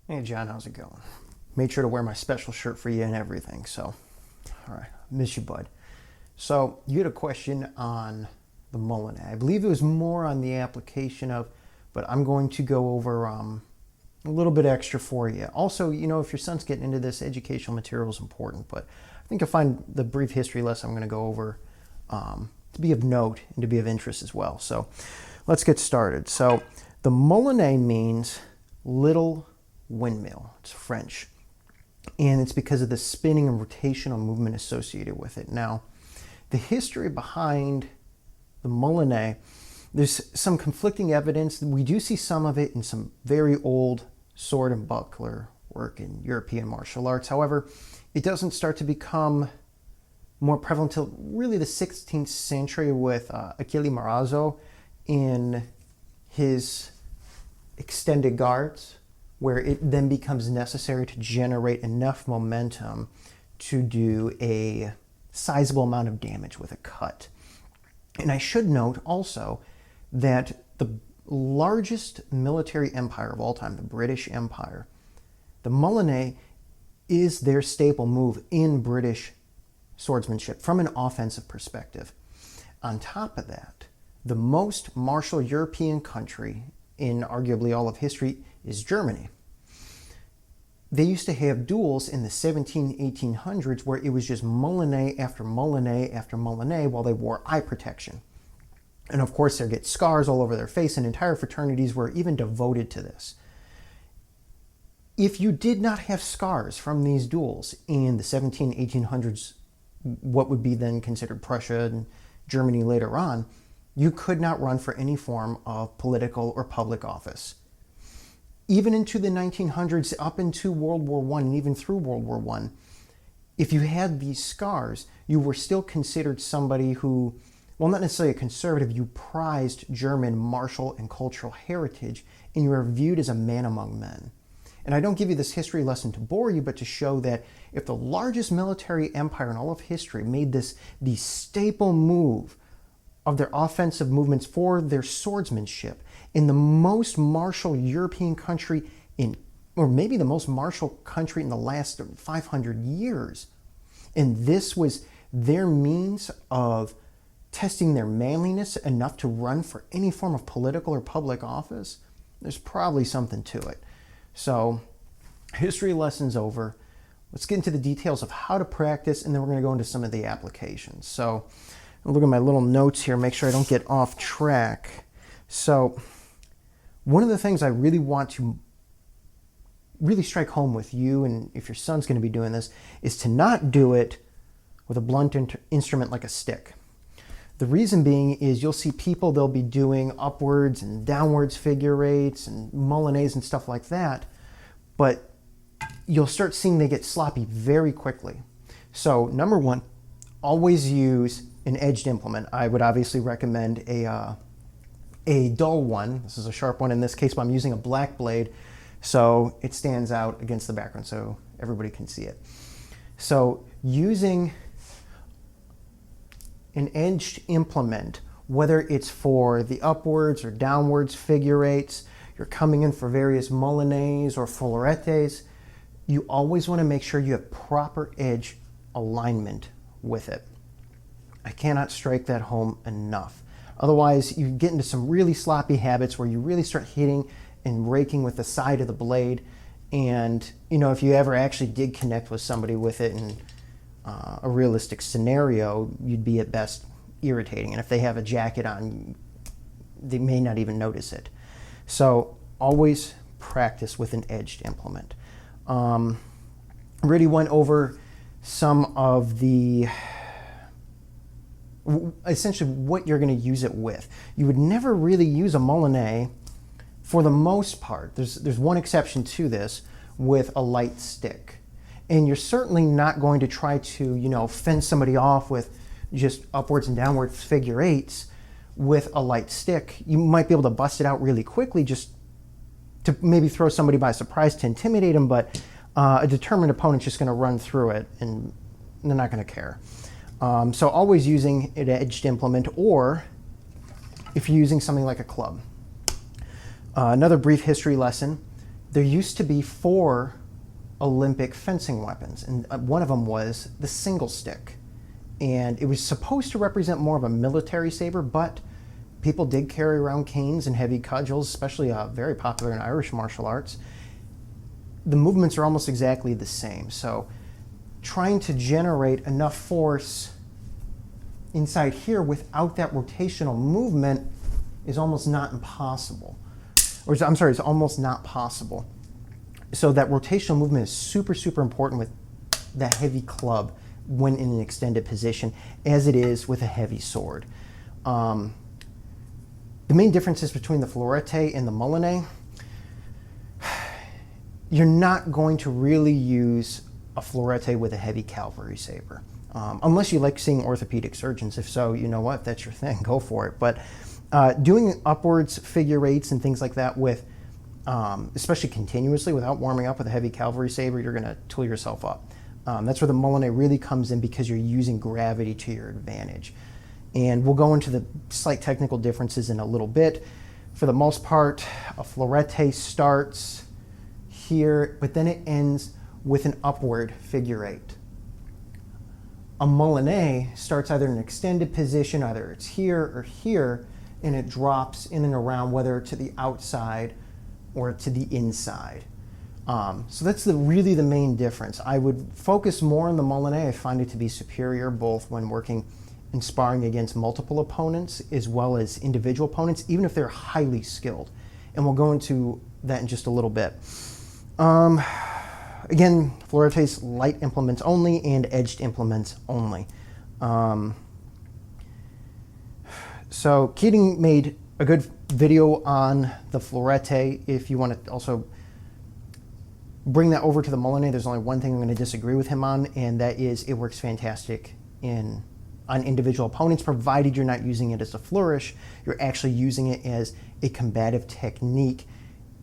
Hey John, how's it going? Made sure to wear my special shirt for you and everything, so all right, miss you, bud. So you had a question on the Moulinet. I believe it was more on the application of, but I'm going to go over a little bit extra for you. Also, if your son's getting into this, educational material is important, but I think you'll find the brief history lesson I'm going to go over to be of note and to be of interest as well. So let's get started. So the Moulinet means little windmill. It's French. And it's because of the spinning and rotational movement associated with it. Now, the history behind the Moulinet, there's some conflicting evidence. We do see some of it in some very old sword and buckler work in European martial arts. However, it doesn't start to become more prevalent until really the 16th century with Achille Marozzo in his extended guards, where it then becomes necessary to generate enough momentum to do a sizable amount of damage with a cut. And I should note also that the largest military empire of all time, the British Empire, the Moulinet is their staple move in British swordsmanship from an offensive perspective. On top of that, the most martial European country in arguably all of history is Germany. They used to have duels in the 1800s where it was just Moulinet after Moulinet after Moulinet while they wore eye protection. And of course, they'd get scars all over their face, and entire fraternities were even devoted to this. If you did not have scars from these duels in the 1800s, what would be then considered Prussia and Germany later on, you could not run for any form of political or public office. Even into the 1900s, up into World War I, and even through World War I, if you had these scars, you were still considered somebody who, well, not necessarily a conservative, you prized German martial and cultural heritage, and you were viewed as a man among men. And I don't give you this history lesson to bore you, but to show that if the largest military empire in all of history made this the staple move of their offensive movements for their swordsmanship, in the most martial European country or maybe the most martial country in the last 500 years. And this was their means of testing their manliness enough to run for any form of political or public office. There's probably something to it. So, history lesson's over. Let's get into the details of how to practice, and then we're going to go into some of the applications. So, I'll look at my little notes here, make sure I don't get off track. So, one of the things I really want to really strike home with you, and if your son's going to be doing this, is to not do it with a blunt instrument like a stick. The reason being is you'll see people, they'll be doing upwards and downwards figure eights and Moulinets and stuff like that, but you'll start seeing they get sloppy very quickly. So number one, always use an edged implement. I would obviously recommend a dull one. This is a sharp one in this case, but I'm using a black blade so it stands out against the background so everybody can see it. So using an edged implement, whether it's for the upwards or downwards figure eights, you're coming in for various Moulinets or Florettes, you always want to make sure you have proper edge alignment with it. I cannot strike that home enough. Otherwise, you get into some really sloppy habits where you really start hitting and raking with the side of the blade. And, if you ever actually did connect with somebody with it in a realistic scenario, you'd be at best irritating. And if they have a jacket on, they may not even notice it. So always practice with an edged implement. Already went over some of the essentially what you're going to use it with. You would never really use a Moulinet for the most part. There's one exception to this with a light stick. And you're certainly not going to try to, fend somebody off with just upwards and downwards figure eights with a light stick. You might be able to bust it out really quickly just to maybe throw somebody by surprise to intimidate them, but a determined opponent's just going to run through it and they're not going to care. So always using an edged implement, or if you're using something like a club. Another brief history lesson. there used to be 4 Olympic fencing weapons, and one of them was the single stick. And it was supposed to represent more of a military saber, but people did carry around canes and heavy cudgels, especially very popular in Irish martial arts. The movements are almost exactly the same. So trying to generate enough force inside here without that rotational movement is almost not impossible. Or I'm sorry, it's almost not possible. So that rotational movement is super, super important with that heavy club when in an extended position, as it is with a heavy sword. The main differences between the Florette and the Moulinet, you're not going to really use a Florette with a heavy cavalry saber. Unless you like seeing orthopedic surgeons. If so, you know what, that's your thing, go for it. But doing upwards figure eights and things like that with, especially continuously without warming up with a heavy cavalry saber, you're gonna tool yourself up. That's where the Moulinet really comes in, because you're using gravity to your advantage. And we'll go into the slight technical differences in a little bit. For the most part, a Florette starts here, but then it ends with an upward figure eight. A Moulinet starts either in an extended position, either it's here or here, and it drops in and around, whether to the outside or to the inside. So that's really the main difference. I would focus more on the Moulinet. I find it to be superior both when working and sparring against multiple opponents as well as individual opponents, even if they're highly skilled. And we'll go into that in just a little bit. Again, Florette's light implements only and edged implements only. So Keating made a good video on the Florette. If you want to also bring that over to the Moulinet, there's only one thing I'm going to disagree with him on, and that is it works fantastic on individual opponents, provided you're not using it as a flourish. You're actually using it as a combative technique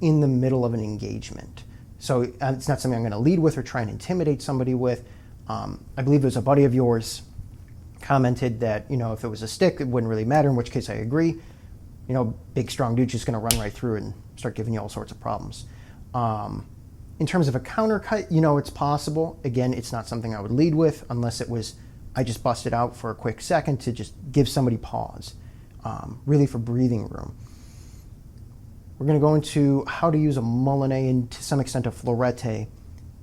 in the middle of an engagement. So it's not something I'm going to lead with or try and intimidate somebody with. I believe it was a buddy of yours commented that, you know, if it was a stick, it wouldn't really matter, in which case I agree. You know, big, strong dude's just going to run right through and start giving you all sorts of problems. In terms of a counter cut, you know, it's possible. Again, it's not something I would lead with unless it was, I just busted out for a quick second to just give somebody pause, really for breathing room. We're going to go into how to use a Moulinet and to some extent a Florette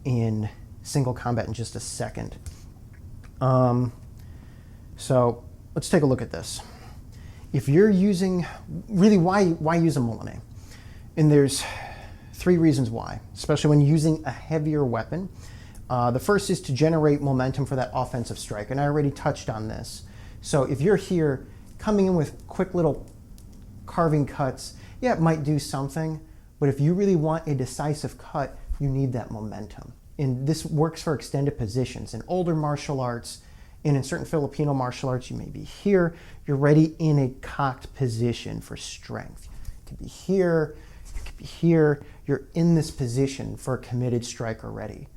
in single combat in just a second. So let's take a look at this. If you're using, really why use a Moulinet? And there's 3 reasons why, especially when using a heavier weapon. The first is to generate momentum for that offensive strike, and I already touched on this. So if you're here coming in with quick little carving cuts, yeah, it might do something, but if you really want a decisive cut, you need that momentum. And this works for extended positions. In older martial arts and in certain Filipino martial arts, you may be here, you're ready in a cocked position for strength. You could be here, you could be here, you're in this position for a committed strike already.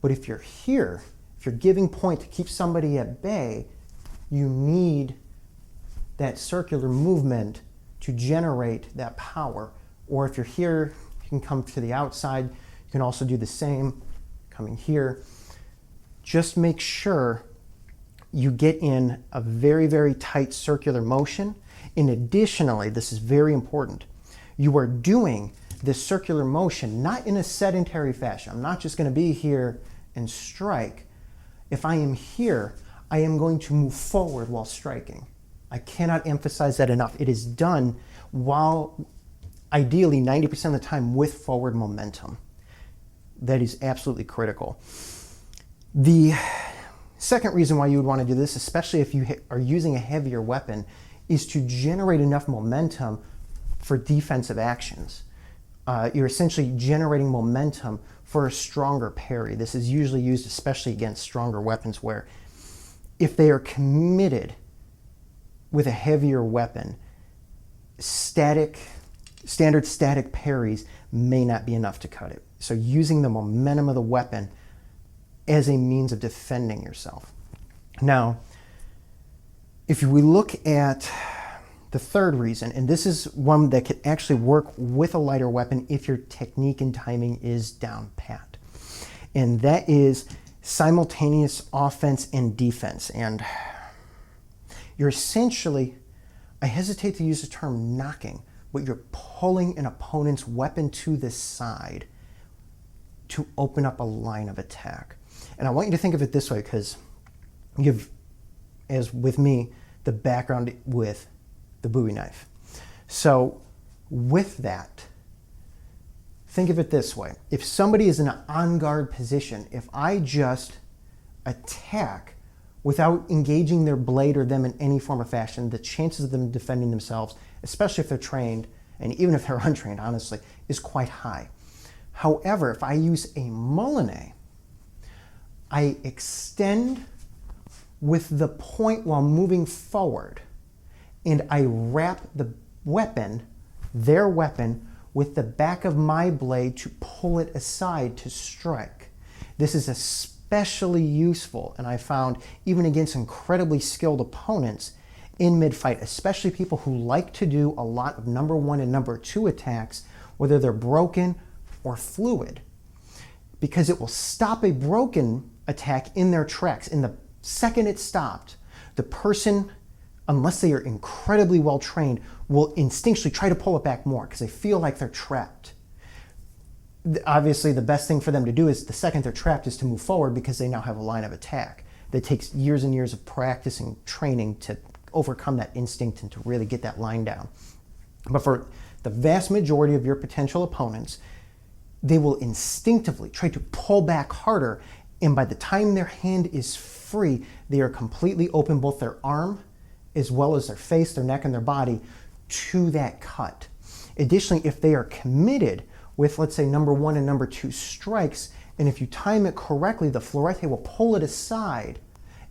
But if you're here, if you're giving point to keep somebody at bay, you need that circular movement to generate that power. Or if you're here, you can come to the outside. You can also do the same, coming here. Just make sure you get in a very, very tight circular motion. And additionally, this is very important, you are doing this circular motion not in a sedentary fashion. I'm not just going to be here and strike. If I am here, I am going to move forward while striking. I cannot emphasize that enough. It is done while ideally 90% of the time with forward momentum. That is absolutely critical. The second reason why you would want to do this, especially if you are using a heavier weapon, is to generate enough momentum for defensive actions. You're essentially generating momentum for a stronger parry. This is usually used especially against stronger weapons, where if they are committed with a heavier weapon, standard static parries may not be enough to cut it. So using the momentum of the weapon as a means of defending yourself. Now, if we look at The third reason, and this is one that could actually work with a lighter weapon if your technique and timing is down pat, and that is simultaneous offense and defense. And you're essentially, I hesitate to use the term knocking, but you're pulling an opponent's weapon to the side to open up a line of attack. And I want you to think of it this way, because you've, as with me, the background with the Bowie knife. So with that, think of it this way. If somebody is in an on-guard position, if I just attack without engaging their blade or them in any form or fashion, the chances of them defending themselves, especially if they're trained, and even if they're untrained, honestly, is quite high. However, if I use a Moulinet, I extend with the point while moving forward, and I wrap the weapon, their weapon, with the back of my blade to pull it aside to strike. This is especially useful, and I found even against incredibly skilled opponents in mid-fight, especially people who like to do a lot of number 1 and number 2 attacks, whether they're broken or fluid, because it will stop a broken attack in their tracks. In the second it's stopped, the person, unless they are incredibly well trained, will instinctually try to pull it back more because they feel like they're trapped. Obviously, the best thing for them to do is the second they're trapped is to move forward, because they now have a line of attack that takes years and years of practice and training to overcome that instinct and to really get that line down. But for the vast majority of your potential opponents, they will instinctively try to pull back harder, and by the time their hand is free, they are completely open, both their arm as well as their face, their neck, and their body, to that cut. Additionally, if they are committed with, let's say, number 1 and number 2 strikes, and if you time it correctly, the Florette will pull it aside,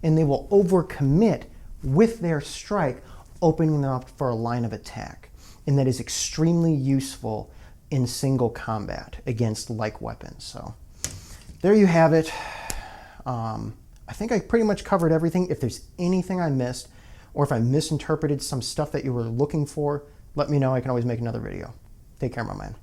and they will overcommit with their strike, opening them up for a line of attack. And that is extremely useful in single combat against like weapons. So there you have it. I think I pretty much covered everything. If there's anything I missed, or if I misinterpreted some stuff that you were looking for, let me know. I can always make another video. Take care, my man.